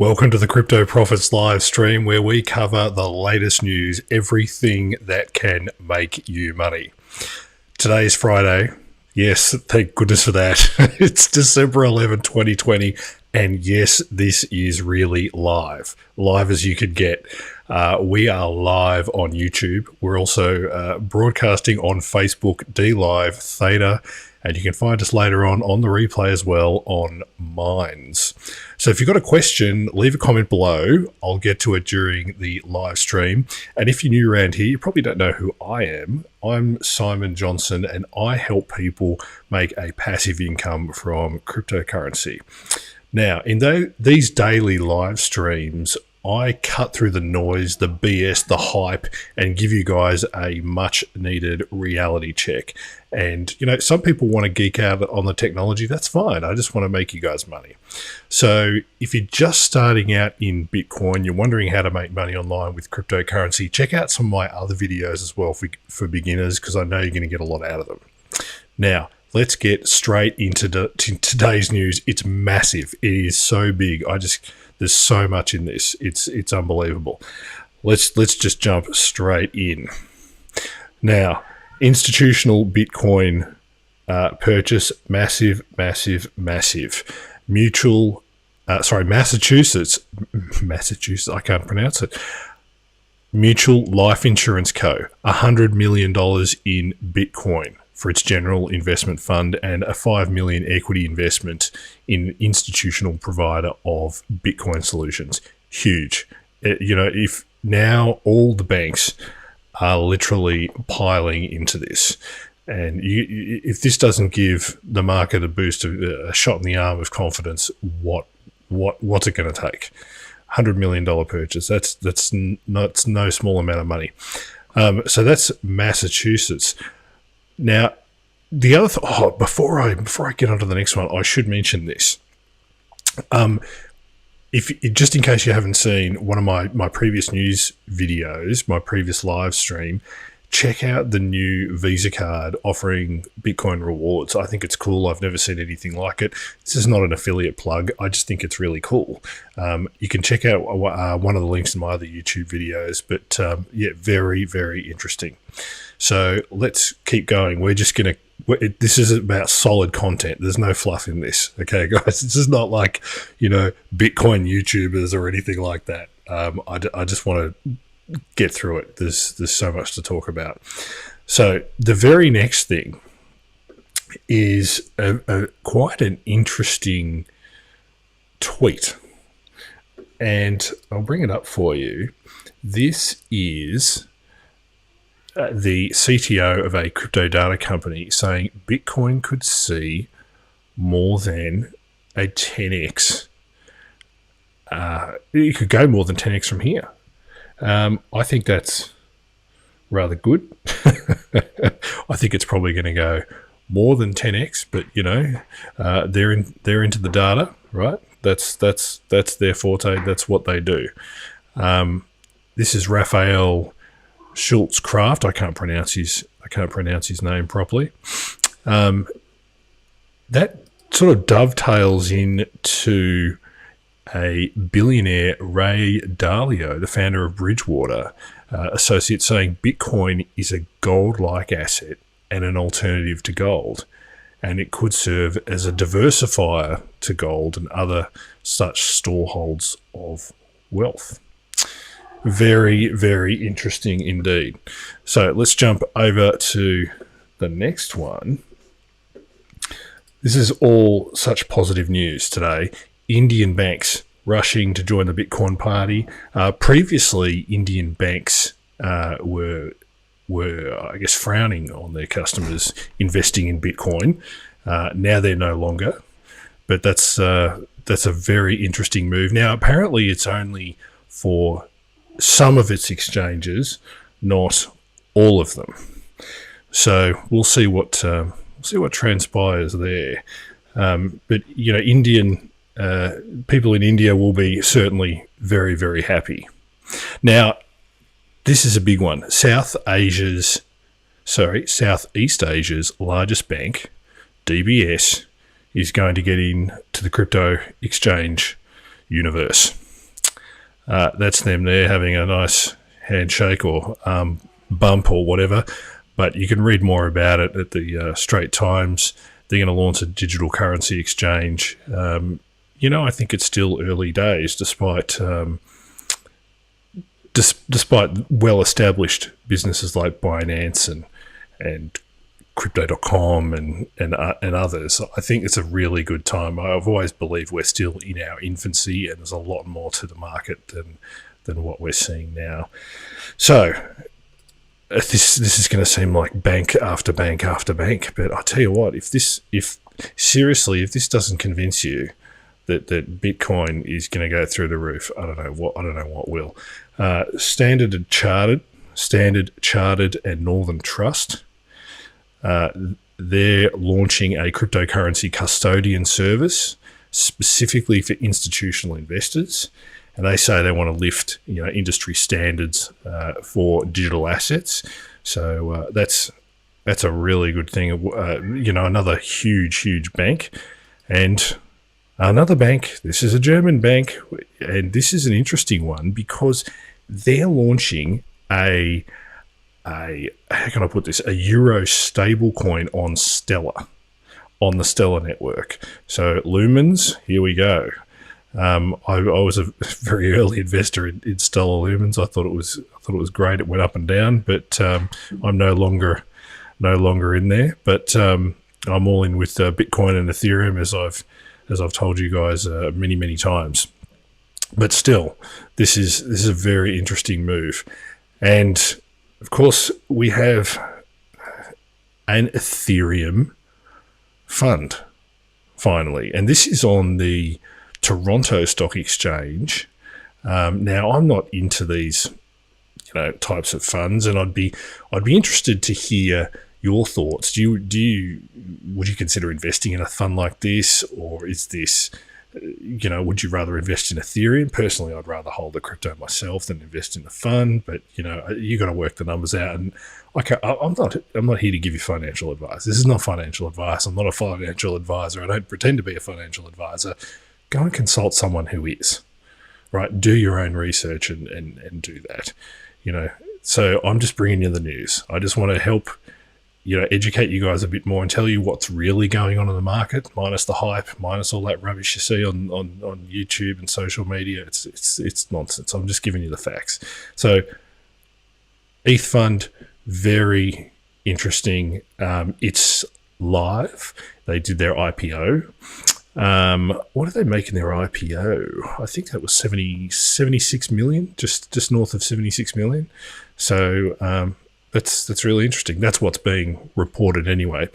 Welcome to the Crypto Profits live stream where we cover the latest news, everything that can make you money. Today is Friday. Yes, thank goodness for that. It's December 11, 2020. And yes, this is really live. Live as you could get. We are live on YouTube. We're also broadcasting on Facebook, DLive, Theta, and you can find us later on the replay as well on Minds. So if you've got a question, leave a comment below. I'll get to it during the live stream. And if you're new around here, you probably don't know who I am. I'm Simon Johnson, and I help people make a passive income from cryptocurrency. Now, in these daily live streams, I cut through the noise, the BS, the hype, and give you guys a much needed reality check. And, you know, some people want to geek out on the technology. That's fine. I just want to make you guys money. So if you're just starting out in Bitcoin, you're wondering how to make money online with cryptocurrency, check out some of my other videos as well for beginners, because I know you're going to get a lot out of them. Now, let's get straight into today's news. It's massive. It is so big. There's so much in this. It's unbelievable. Let's just jump straight in. Now, institutional Bitcoin purchase, massive. Massachusetts, I can't pronounce it. Mutual Life Insurance Co. $100 million in Bitcoin for its general investment fund, and a $5 million equity investment in institutional provider of Bitcoin solutions. Huge. If now all the banks are literally piling into this, and if this doesn't give the market a boost, a shot in the arm of confidence, what's it going to take? $100 million purchase. That's no small amount of money. So that's Massachusetts. Now, the other before I get on to the next one, I should mention this. If just in case you haven't seen one of my previous news videos, my previous live stream, check out the new Visa card offering Bitcoin rewards. I think it's cool. I've never seen anything like it. This is not an affiliate plug. I just think it's really cool. You can check out one of the links in my other YouTube videos, but yeah, very, very interesting. So let's keep going. This is about solid content. There's no fluff in this. Okay, guys, this is not like, Bitcoin YouTubers or anything like that. I just want to get through it. There's so much to talk about. So the very next thing is quite an interesting tweet, and I'll bring it up for you. This is the CTO of a crypto data company saying Bitcoin could see more than a 10x. It could go more than 10x from here. I think that's rather good. I think it's probably going to go more than 10x, but they're into the data, right? That's their forte. That's what they do. This is Raphael Schultz Kraft. I can't pronounce his name properly. That sort of dovetails into a billionaire, Ray Dalio, the founder of Bridgewater Associates, saying Bitcoin is a gold-like asset and an alternative to gold, and it could serve as a diversifier to gold and other such storeholds of wealth. Very, very interesting indeed. So let's jump over to the next one. This is all such positive news today. Indian banks rushing to join the Bitcoin party. Previously, Indian banks were, I guess, frowning on their customers investing in Bitcoin. Now they're no longer, but that's a very interesting move. Now, apparently, it's only for some of its exchanges, not all of them. So we'll see what transpires there. But Indian people in India will be certainly very, very happy. Now, this is a big one. Southeast Asia's largest bank, DBS, is going to get into the crypto exchange universe. That's them there having a nice handshake or bump or whatever. But you can read more about it at the Straits Times. They're going to launch a digital currency exchange. I think it's still early days, despite well-established businesses like Binance and Crypto.com and others. I think it's a really good time. I've always believed we're still in our infancy, and there's a lot more to the market than what we're seeing now. So this is going to seem like bank after bank after bank, but I tell you what, if this doesn't convince you that Bitcoin is going to go through the roof, I don't know what will. Standard Chartered, and Northern Trust. They're launching a cryptocurrency custodian service specifically for institutional investors, and they say they want to lift industry standards for digital assets. So that's a really good thing. Another huge bank, and another bank. This is a German bank, and this is an interesting one because they're launching how can I put this? A euro stablecoin on Stellar, on the Stellar network. So Lumens, here we go. I was a very early investor in Stellar Lumens. I thought it was great. It went up and down, but I'm no longer in there. But I'm all in with Bitcoin and Ethereum, as I've told you guys many times. But still, this is a very interesting move, and of course, we have an Ethereum Fund, finally. And this is on the Toronto Stock Exchange. Now, I'm not into these types of funds, and I'd be interested to hear your thoughts. Would you consider investing in a fund like this, or is this... would you rather invest in Ethereum? Personally, I'd rather hold the crypto myself than invest in the fund. But you got to work the numbers out. And I'm not here to give you financial advice. This is not financial advice. I'm not a financial advisor. I don't pretend to be a financial advisor. Go and consult someone who is. Right? Do your own research and do that. So I'm just bringing you the news. I just want to help educate you guys a bit more and tell you what's really going on in the market, minus the hype, minus all that rubbish you see on YouTube and social media. It's nonsense. I'm just giving you the facts. So ETH Fund, very interesting. It's live. They did their IPO. What are they making their IPO? I think that was 76 million, just north of 76 million. So, That's really interesting. That's what's being reported anyway.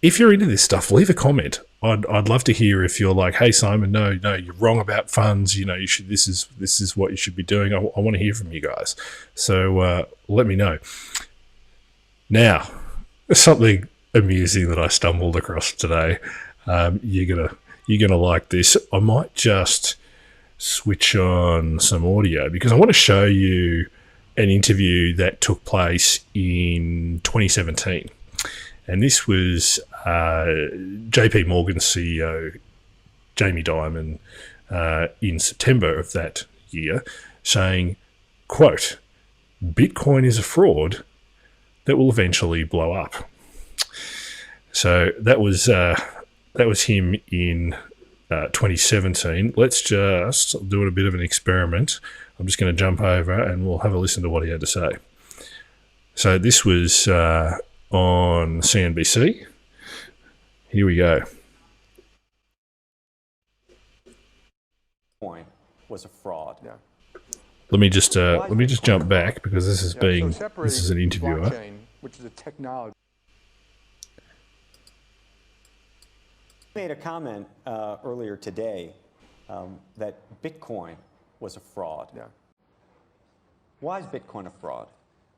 If you're into this stuff, leave a comment. I'd love to hear if you're like, hey Simon, no, you're wrong about funds. You should. This is what you should be doing. I want to hear from you guys. So let me know. Now, something amusing that I stumbled across today. You're gonna like this. I might just switch on some audio because I want to show you an interview that took place in 2017. And this was JP Morgan's CEO, Jamie Dimon, in September of that year, saying, quote, Bitcoin is a fraud that will eventually blow up. So that was him in 2017. Let's just do a bit of an experiment. I'm just going to jump over and we'll have a listen to what he had to say. So this was on CNBC. Here we go. Bitcoin was a fraud. Yeah. Let me just jump back because this is this is an interviewer. Blockchain, which is a technology. Made a comment earlier today that Bitcoin was a fraud. Yeah. Why is Bitcoin a fraud?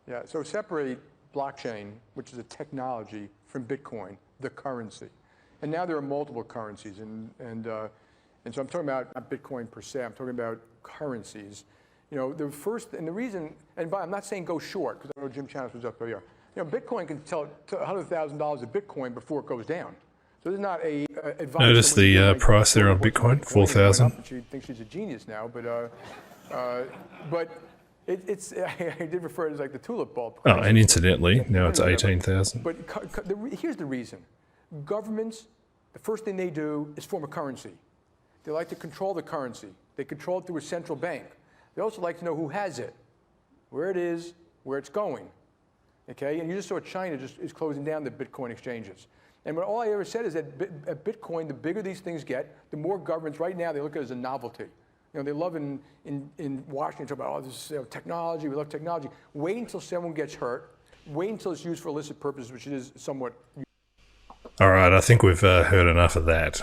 Yeah. So separate blockchain, which is a technology, from Bitcoin, the currency. And now there are multiple currencies, and so I'm talking about not Bitcoin per se. I'm talking about currencies. The first and the reason, and I'm not saying go short because I know Jim Chanos was up there. Bitcoin can tell $100,000 of Bitcoin before it goes down. So this is not a advise Notice someone to the do, like, price there on work with Bitcoin, Bitcoin is going 4,000. up, and she thinks she's a genius now, but it's I did refer to it as like the tulip bulb. Oh, and incidentally, now it's 18,000. But here's the reason. Governments, the first thing they do is form a currency. They like to control the currency. They control it through a central bank. They also like to know who has it, where it is, where it's going. Okay, and you just saw China just is closing down the Bitcoin exchanges. And all I ever said is that at Bitcoin, the bigger these things get, the more governments, right now, they look at it as a novelty. You know, they love in Washington, talk about, oh, this is technology, we love technology. Wait until someone gets hurt. Wait until it's used for illicit purposes, which it is somewhat. All right, I think we've heard enough of that.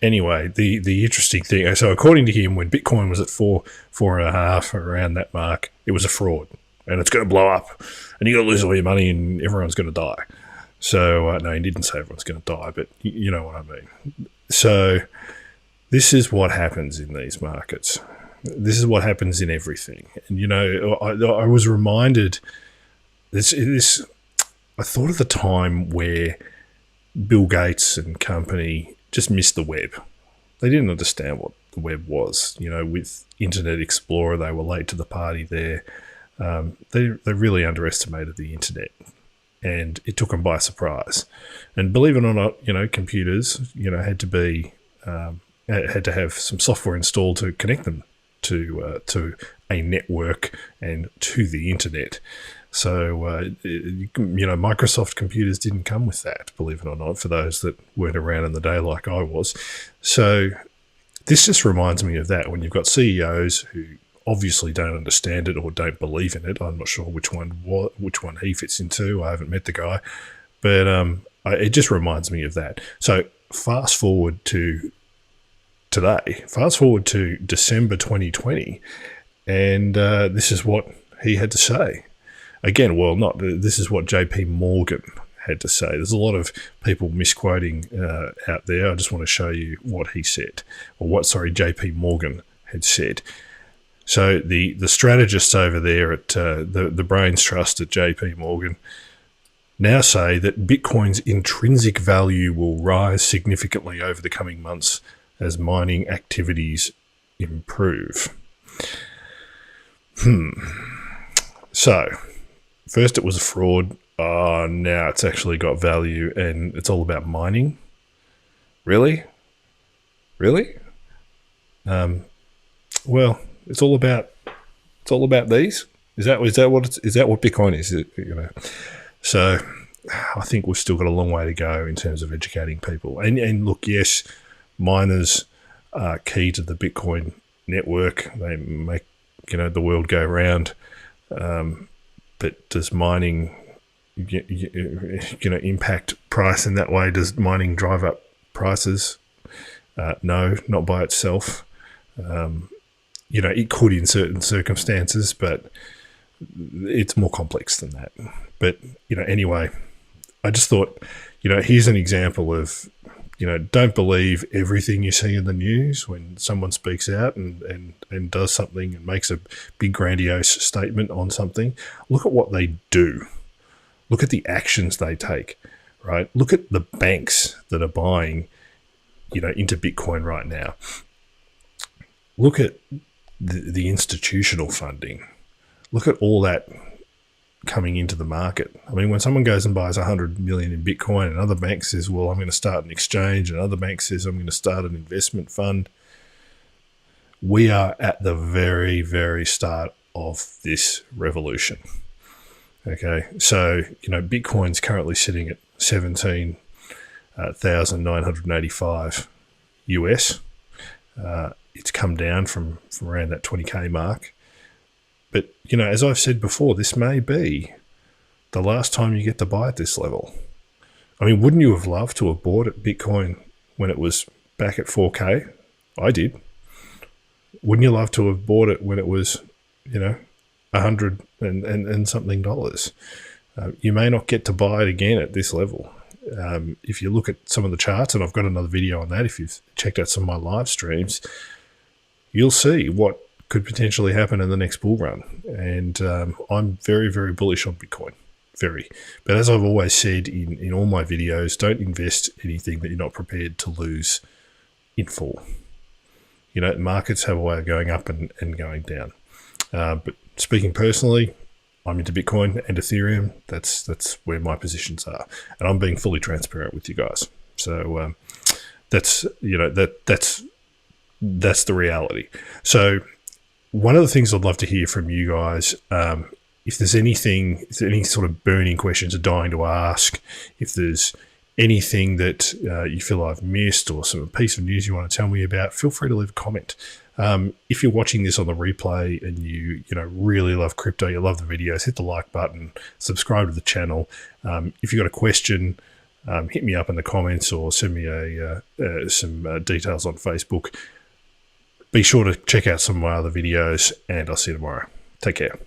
Anyway, the interesting thing, so according to him, when Bitcoin was at 4.5, around that mark, it was a fraud. And it's going to blow up, and you're going to lose all your money, and everyone's going to die. So, no, he didn't say everyone's going to die, but you know what I mean. So, this is what happens in these markets. This is what happens in everything. And, you know, I was reminded, I thought of the time where Bill Gates and company just missed the web. They didn't understand what the web was. You know, with Internet Explorer, they were late to the party there. They really underestimated the internet, and it took them by surprise. And believe it or not, you know, computers, you know, had to have some software installed to connect them to a network and to the internet. So, you know, Microsoft computers didn't come with that, believe it or not, for those that weren't around in the day like I was. So this just reminds me of that, when you've got CEOs who obviously don't understand it or don't believe in it. I'm not sure which one he fits into. I haven't met the guy, but it just reminds me of that. So fast forward to today, fast forward to December 2020, and this is what he had to say. Again, well, this is what JP Morgan had to say. There's a lot of people misquoting out there. I just want to show you what he said, or JP Morgan had said. So the strategists over there at the Brains Trust at JP Morgan now say that Bitcoin's intrinsic value will rise significantly over the coming months as mining activities improve. So, first it was a fraud. Now it's actually got value, and it's all about mining. Really? Well, it's all about these. Is that what Bitcoin is? You know, so I think we've still got a long way to go in terms of educating people. And look, yes, miners are key to the Bitcoin network. They make, you know, the world go round. But does mining, you know, impact price in that way? Does mining drive up prices? No, not by itself. You know, it could in certain circumstances, but it's more complex than that. But, you know, anyway, I just thought, you know, here's an example of, you know, don't believe everything you see in the news when someone speaks out and does something and makes a big grandiose statement on something. Look at what they do. Look at the actions they take, right? Look at the banks that are buying, you know, into Bitcoin right now. Look at the institutional funding. Look at all that coming into the market. I mean, when someone goes and buys 100 million in Bitcoin, and another bank says, well, I'm going to start an exchange, and another bank says, I'm going to start an investment fund. We are at the very, very start of this revolution. Okay. So, you know, Bitcoin's currently sitting at 17,985 US. It's come down from around that 20K mark. But, you know, as I've said before, this may be the last time you get to buy at this level. I mean, wouldn't you have loved to have bought at Bitcoin when it was back at 4K? I did. Wouldn't you love to have bought it when it was, you know, 100 and something dollars? You may not get to buy it again at this level. If you look at some of the charts, and I've got another video on that, if you've checked out some of my live streams, you'll see what could potentially happen in the next bull run. And I'm very, very bullish on Bitcoin very. But as I've always said in all my videos, don't invest anything that you're not prepared to lose in full. You know, markets have a way of going up and going down. But speaking personally, I'm into Bitcoin and Ethereum. That's where my positions are, and I'm being fully transparent with you guys. So that's the reality. So one of the things I'd love to hear from you guys, if there's any sort of burning questions or dying to ask, if there's anything that you feel I've missed or some piece of news you want to tell me about, feel free to leave a comment. If you're watching this on the replay and you really love crypto, you love the videos, hit the like button, subscribe to the channel. If you've got a question, hit me up in the comments or send me some details on Facebook. Be sure to check out some of my other videos, and I'll see you tomorrow. Take care.